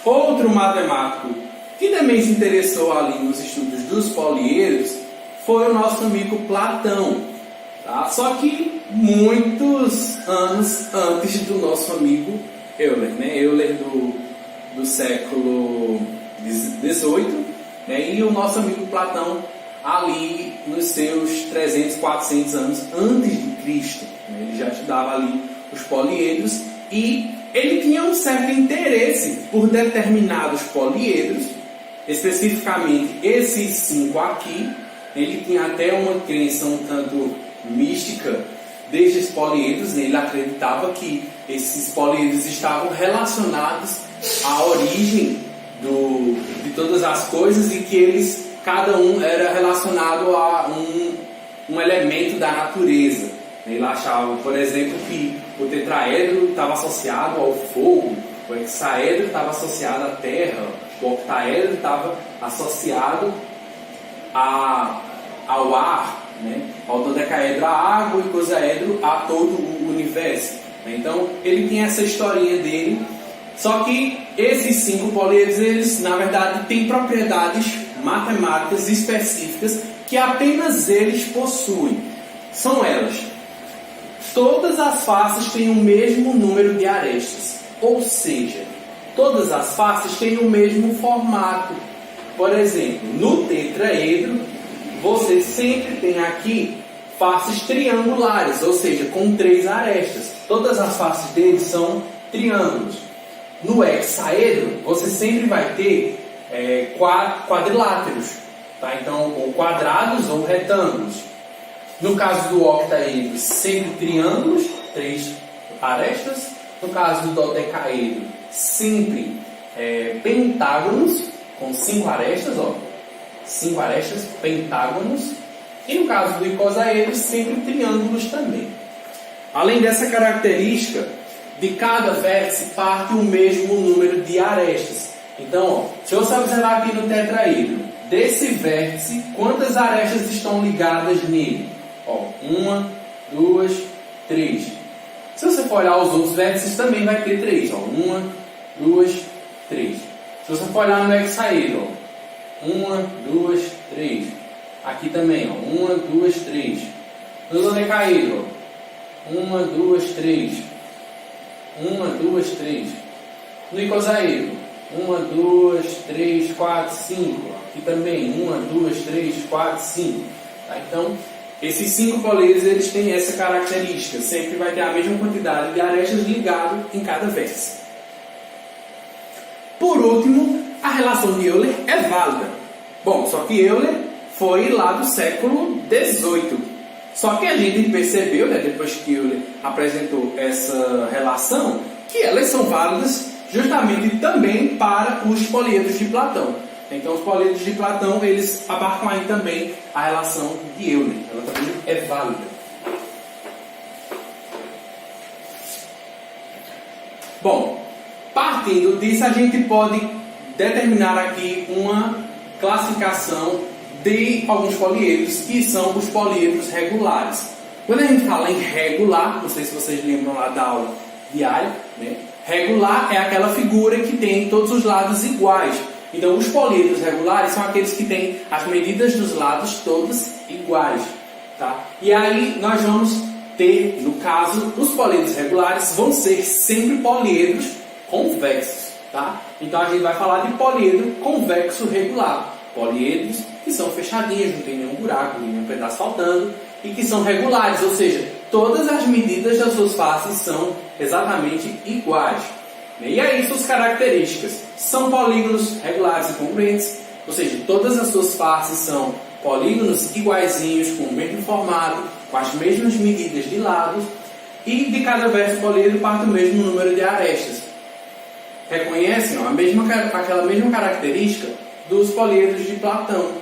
Outro matemático que também se interessou ali nos estudos dos poliedros foi o nosso amigo Platão. Tá? Só que muitos anos antes do nosso amigo Euler, né? Euler do século XVIII, né? E o nosso amigo Platão ali nos seus 300, 400 anos antes de Cristo. Né? Ele já estudava ali os poliedros e ele tinha um certo interesse por determinados poliedros, especificamente esses 5 aqui. Ele tinha até uma crença um tanto mística destes poliedros, né? Ele acreditava que esses poliedros estavam relacionados à origem de todas as coisas e que eles, cada um era relacionado a um elemento da natureza. Ele achava, por exemplo, que o tetraedro estava associado ao fogo, o hexaedro estava associado à terra, o octaedro estava associado ao ar, né? Ao dodecaedro à água e o icosaedro a todo o universo. Então ele tinha essa historinha dele, só que esses 5 poliedros, eles na verdade têm propriedades matemáticas específicas que apenas eles possuem. São elas: todas as faces têm o mesmo número de arestas, ou seja, todas as faces têm o mesmo formato. Por exemplo, no tetraedro, você sempre tem aqui faces triangulares, ou seja, com 3 arestas. Todas as faces deles são triângulos. No hexaedro, você sempre vai ter quadriláteros, tá? Então, ou quadrados ou retângulos. No caso do octaedro, sempre triângulos, 3 arestas. No caso do dodecaedro, sempre pentágonos, com 5 arestas, ó. 5 arestas, pentágonos. E no caso do icosaedro, sempre triângulos também. Além dessa característica, de cada vértice parte o mesmo número de arestas. Então, ó, se você observar aqui no tetraedro, desse vértice, quantas arestas estão ligadas nele? Ó, 1, 2, 3. Se você for olhar os outros vértices, também vai ter 3. Ó, 1, 2, 3. Se você for olhar no hexaedro, ó, 1, 2, 3. Aqui também, ó, 1, 2, 3. No dodecaedro, ó, 1, 2, 3. 1, 2, 3. No icosaedro, 1, 2, 3, 4, 5. Aqui também, 1, 2, 3, 4, 5. Tá? Então, esses 5 poliedros, eles têm essa característica. Sempre vai ter a mesma quantidade de arestas ligado em cada vértice. Por último, a relação de Euler é válida. Bom, só que Euler foi lá do século XVIII. Só que a gente percebeu, né, depois que Euler apresentou essa relação, que elas são válidas justamente também para os poliedros de Platão. Então, os poliedros de Platão, eles abarcam aí também a relação de Euler. Ela também é válida. Bom, partindo disso, a gente pode determinar aqui uma classificação de alguns poliedros, que são os poliedros regulares. Quando a gente fala em regular, não sei se vocês lembram lá da aula diária, né? Regular é aquela figura que tem todos os lados iguais. Então, os poliedros regulares são aqueles que têm as medidas dos lados todas iguais. Tá? E aí, nós vamos ter, no caso, os poliedros regulares vão ser sempre poliedros convexos. Tá? Então, a gente vai falar de poliedro convexo regular. Poliedros que são fechadinhos, não tem nenhum buraco, nenhum pedaço faltando, e que são regulares, ou seja, todas as medidas das suas faces são exatamente iguais. E aí, suas características são polígonos regulares e congruentes, ou seja, todas as suas faces são polígonos iguaizinhos, com o mesmo formato, com as mesmas medidas de lados, e de cada vértice poliedro parte o mesmo número de arestas. Reconhecem aquela mesma característica dos poliedros de Platão,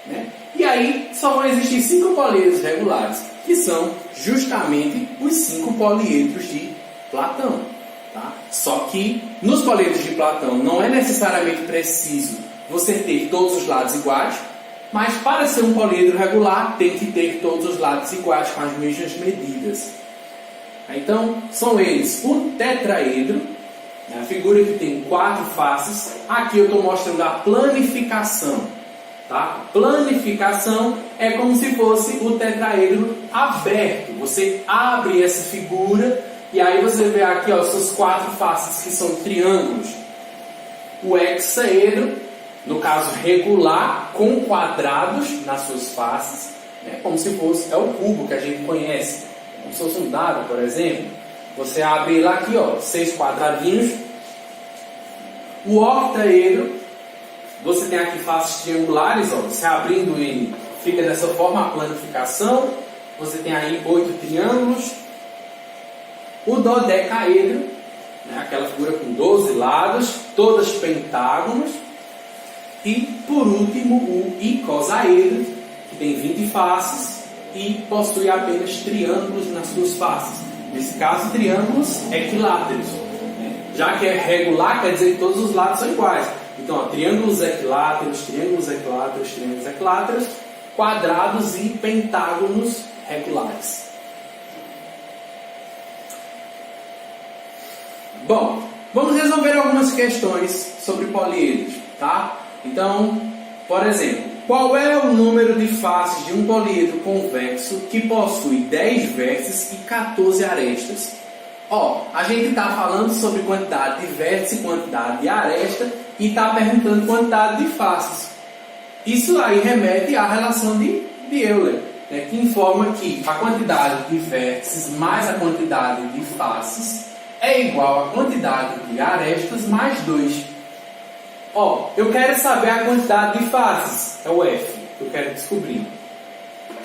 né? E aí, só vão existir 5 poliedros regulares, que são justamente os 5 poliedros de Platão. Tá? Só que nos poliedros de Platão não é necessariamente preciso você ter todos os lados iguais, mas para ser um poliedro regular tem que ter todos os lados iguais com as mesmas medidas. Então são eles o tetraedro, A figura que tem 4 faces, aqui eu estou mostrando a planificação. Tá? Planificação é como se fosse o tetraedro aberto. Você abre essa figura e aí você vê aqui ó, suas 4 faces que são triângulos. O hexaedro, no caso regular, com quadrados nas suas faces, né? Como se fosse, é o cubo que a gente conhece, como se fosse um dado, por exemplo. Você abre ele aqui, ó, 6 quadradinhos. O octaedro, você tem aqui faces triangulares, ó, você abrindo ele, fica dessa forma a planificação. Você tem aí 8 triângulos. O dodecaedro, né, aquela figura com 12 lados, todas pentágonos. E, por último, o icosaedro, que tem 20 faces e possui apenas triângulos nas suas faces. Nesse caso, triângulos equiláteros. Já que é regular, quer dizer que todos os lados são iguais. Então, ó, triângulos equiláteros, triângulos equiláteros, triângulos equiláteros, quadrados e pentágonos regulares. Bom, vamos resolver algumas questões sobre poliedros, tá? Então, por exemplo, qual é o número de faces de um poliedro convexo que possui 10 vértices e 14 arestas? Ó, a gente está falando sobre quantidade de vértice e quantidade de aresta e está perguntando quantidade de faces. Isso aí remete à relação de Euler, né, que informa que a quantidade de vértices mais a quantidade de faces é igual à quantidade de arestas mais 2. Ó, eu quero saber a quantidade de faces, é o F, eu quero descobrir.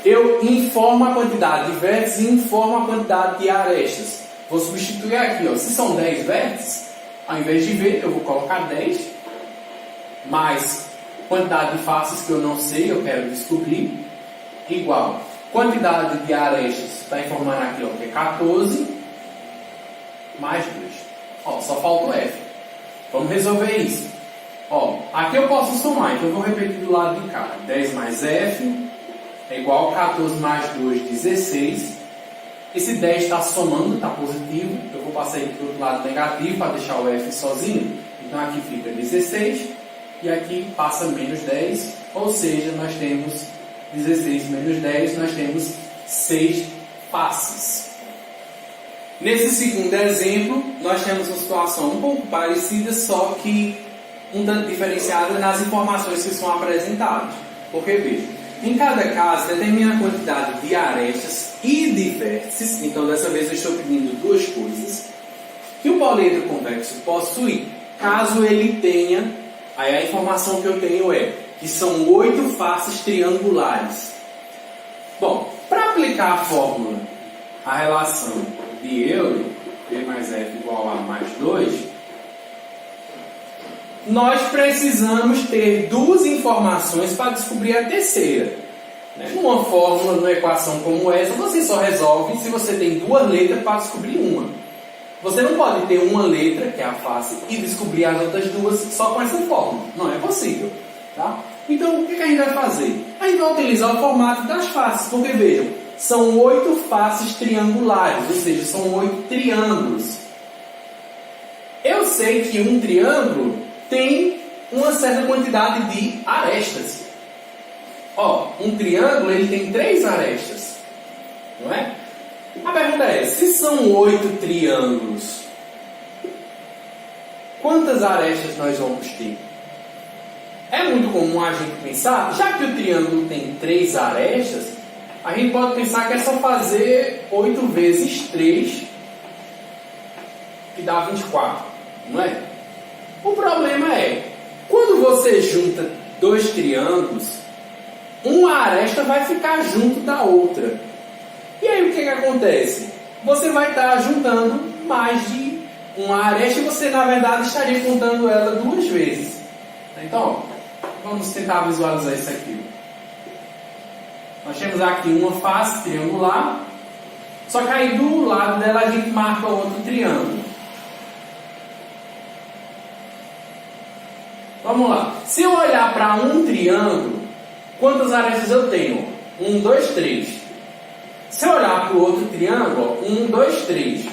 Eu informo a quantidade de vértices e informo a quantidade de arestas. Vou substituir aqui, ó, se são 10 vértices, ao invés de V, eu vou colocar 10, mais quantidade de faces que eu não sei, eu quero descobrir, igual quantidade de arestas, está informando aqui, ó, que é 14, mais 2. Ó, só falta o F. Vamos resolver isso. Ó, aqui eu posso somar, então eu vou repetir do lado de cá. 10 mais F é igual a 14 mais 2, 16. Esse 10 está somando, está positivo. Eu vou passar ele para o outro lado negativo para deixar o F sozinho. Então aqui fica 16 e aqui passa menos 10. Ou seja, nós temos 16 menos 10, nós temos 6 faces. Nesse segundo exemplo, nós temos uma situação um pouco parecida, só que um tanto diferenciada nas informações que são apresentadas. Porque, veja, em cada caso determina a quantidade de arestas e de vértices. Então, dessa vez eu estou pedindo duas coisas que o poliedro convexo possui, caso ele tenha, aí a informação que eu tenho é que são 8 faces triangulares. Bom, para aplicar a fórmula, a relação de Euler, P mais F igual a mais 2, nós precisamos ter duas informações para descobrir a terceira. Numa fórmula, numa equação como essa, você só resolve se você tem duas letras para descobrir uma. Você não pode ter uma letra, que é a face, e descobrir as outras duas só com essa fórmula. Não é possível. Tá? Então, o que a gente vai fazer? A gente vai utilizar o formato das faces, porque vejam, são 8 faces triangulares, ou seja, são 8 triângulos. Eu sei que um triângulo tem uma certa quantidade de arestas. Ó, um triângulo ele tem 3 arestas, não é? A pergunta é, se são 8 triângulos, quantas arestas nós vamos ter? É muito comum a gente pensar, já que o triângulo tem 3 arestas, a gente pode pensar que é só fazer 8 vezes 3, que dá 24, não é? O problema é, quando você junta 2 triângulos, uma aresta vai ficar junto da outra. E aí o que acontece? Você vai estar juntando mais de uma aresta e você na verdade estaria contando ela 2 vezes. Então, vamos tentar visualizar isso aqui. Nós temos aqui uma face triangular, só que aí do lado dela a gente marca outro triângulo. Vamos lá. Se eu olhar para um triângulo, quantas arestas eu tenho? 1, 2, 3. Se eu olhar para o outro triângulo, 1, 2, 3.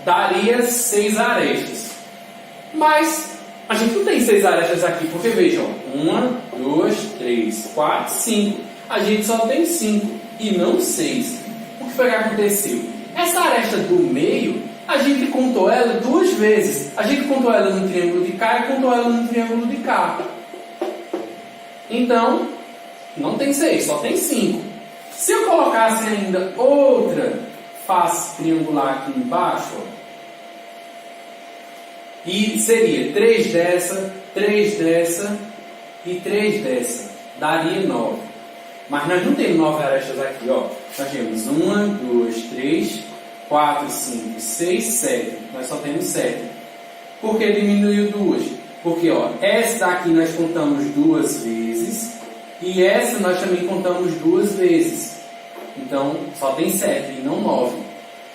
Daria 6 arestas. Mas a gente não tem 6 arestas aqui, porque veja, 1, 2, 3, 4, 5. A gente só tem 5 e não 6. O que foi que aconteceu? Essa aresta do meio, a gente contou ela 2 vezes. A gente contou ela no triângulo de cá e contou ela no triângulo de cá. Então, não tem 6, só tem 5. Se eu colocasse ainda outra face triangular aqui embaixo, ó, e seria 3 dessa, 3 dessa e 3 dessa. Daria 9. Mas nós não temos 9 arestas aqui, ó. Nós temos 1, 2, 3, 4, 5, 6, 7. Nós só temos 7. Por que diminuiu 2? Porque, ó, essa daqui nós contamos 2 vezes. E essa nós também contamos 2 vezes. Então, só tem 7 e não 9.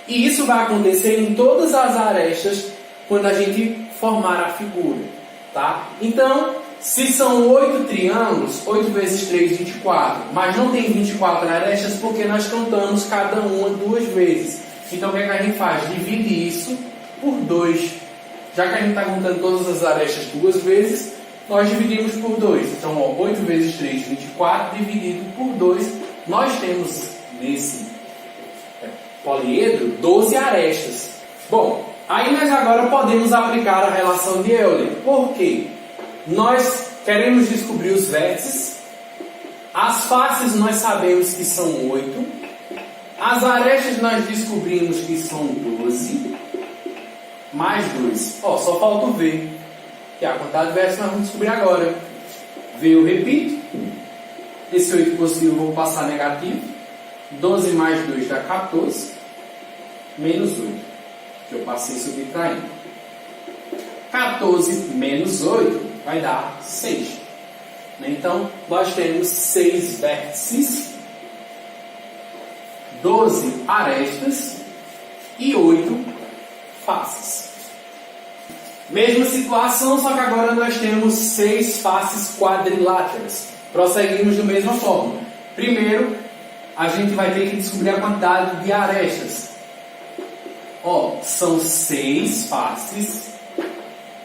E isso vai acontecer em todas as arestas quando a gente formar a figura, tá? Então, se são 8 triângulos, 8 vezes 3, 24. Mas não tem 24 arestas porque nós contamos cada uma 2 vezes. Então, o que é que a gente faz? Divide isso por 2. Já que a gente está contando todas as arestas 2 vezes, nós dividimos por 2. Então, ó, 8 vezes 3, 24, dividido por 2. Nós temos nesse poliedro 12 arestas. Bom, aí nós agora podemos aplicar a relação de Euler. Por quê? Nós queremos descobrir os vértices. As faces nós sabemos que são 8. As arestas nós descobrimos que são 12. Mais 2. Ó, só falta o V. Que é a quantidade de vértices nós vamos descobrir agora. V eu repito. Esse 8 positivo eu vou passar negativo. 12 mais 2 dá 14. Menos 8. Que eu passei subtraindo. 14 menos 8 vai dar 6. Então, nós temos 6 vértices, 12 arestas e 8 faces. Mesma situação, só que agora nós temos 6 faces quadriláteras. Prosseguimos da mesma forma. Primeiro, a gente vai ter que descobrir a quantidade de arestas. Ó, são 6 faces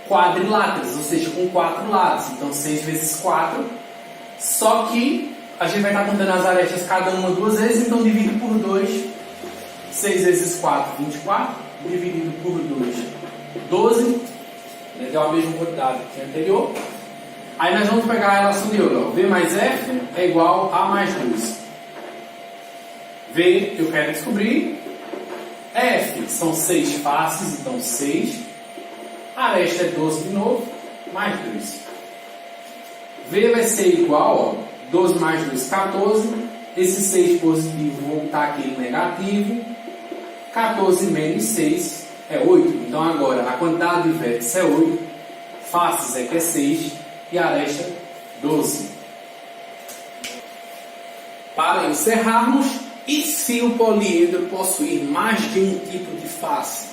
quadriláteras, ou seja, com 4 lados. Então, 6 vezes 4. Só que a gente vai estar contando as arestas cada uma 2 vezes, então dividido por 2. 6 vezes 4, 24. Dividido por 2, 12. Deu a mesma quantidade que a anterior. Aí nós vamos pegar a relação de Euler. V mais F é igual a mais 2. V eu quero descobrir. F são 6 faces, então 6. A aresta é 12 de novo, mais 2. V vai ser igual, ó, 12 mais 2, 14. Esse 6 positivo, vou botar aqui negativo. 14 menos 6 é 8. Então agora a quantidade de vértices é 8. Faces é que é 6. E a aresta 12. Para encerrarmos, e se o poliedro possuir mais de um tipo de face?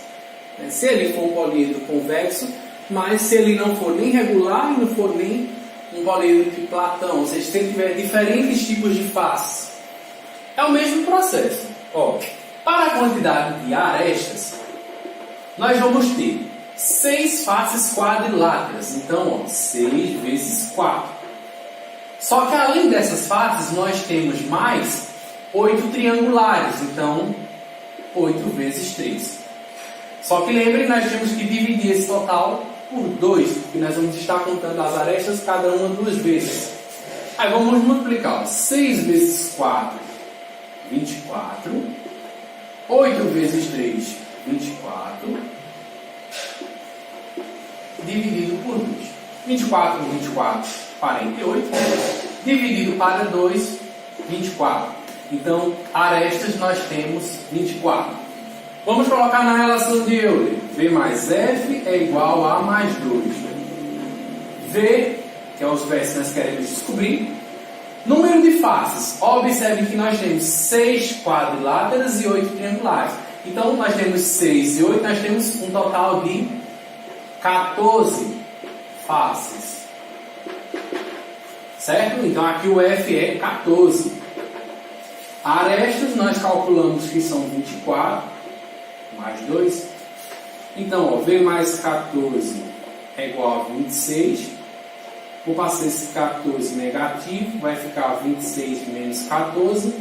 Se ele for um poliedro convexo, mas se ele não for nem regular e não for nem um poliedro de Platão, ou seja, se ele tiver diferentes tipos de face, é o mesmo processo. Ó, para a quantidade de arestas, nós vamos ter 6 faces quadriláteras. Então, ó, 6 vezes 4. Só que além dessas faces, nós temos mais 8 triangulares. Então, 8 vezes 3. Só que lembrem, nós temos que dividir esse total por 2, porque nós vamos estar contando as arestas cada uma 2 vezes. Aí vamos multiplicar. 6 vezes 4, 24. 8 vezes 3, 24. Dividido por 2. 24 por 24, 48. Dividido para 2, 24. Então, arestas nós temos 24. Vamos colocar na relação de Euler. V mais F é igual a mais 2. V, que é os vértices que nós queremos descobrir. Número de faces. Observe que nós temos 6 quadriláteras e 8 triangulares. Então, nós temos 6 e 8, nós temos um total de 14 faces. Certo? Então, aqui o F é 14. Arestas, nós calculamos que são 24. Mais 2. Então, ó, V mais 14 é igual a 26. Vou passar esse 14 negativo, vai ficar 26 menos 14.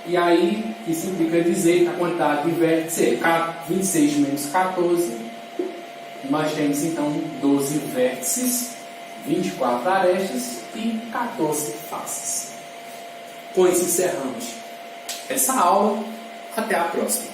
E aí, isso implica dizer que a quantidade de vértices é 26 menos 14. Nós temos então 12 vértices, 24 arestas e 14 faces. Com isso encerramos essa aula. Até a próxima.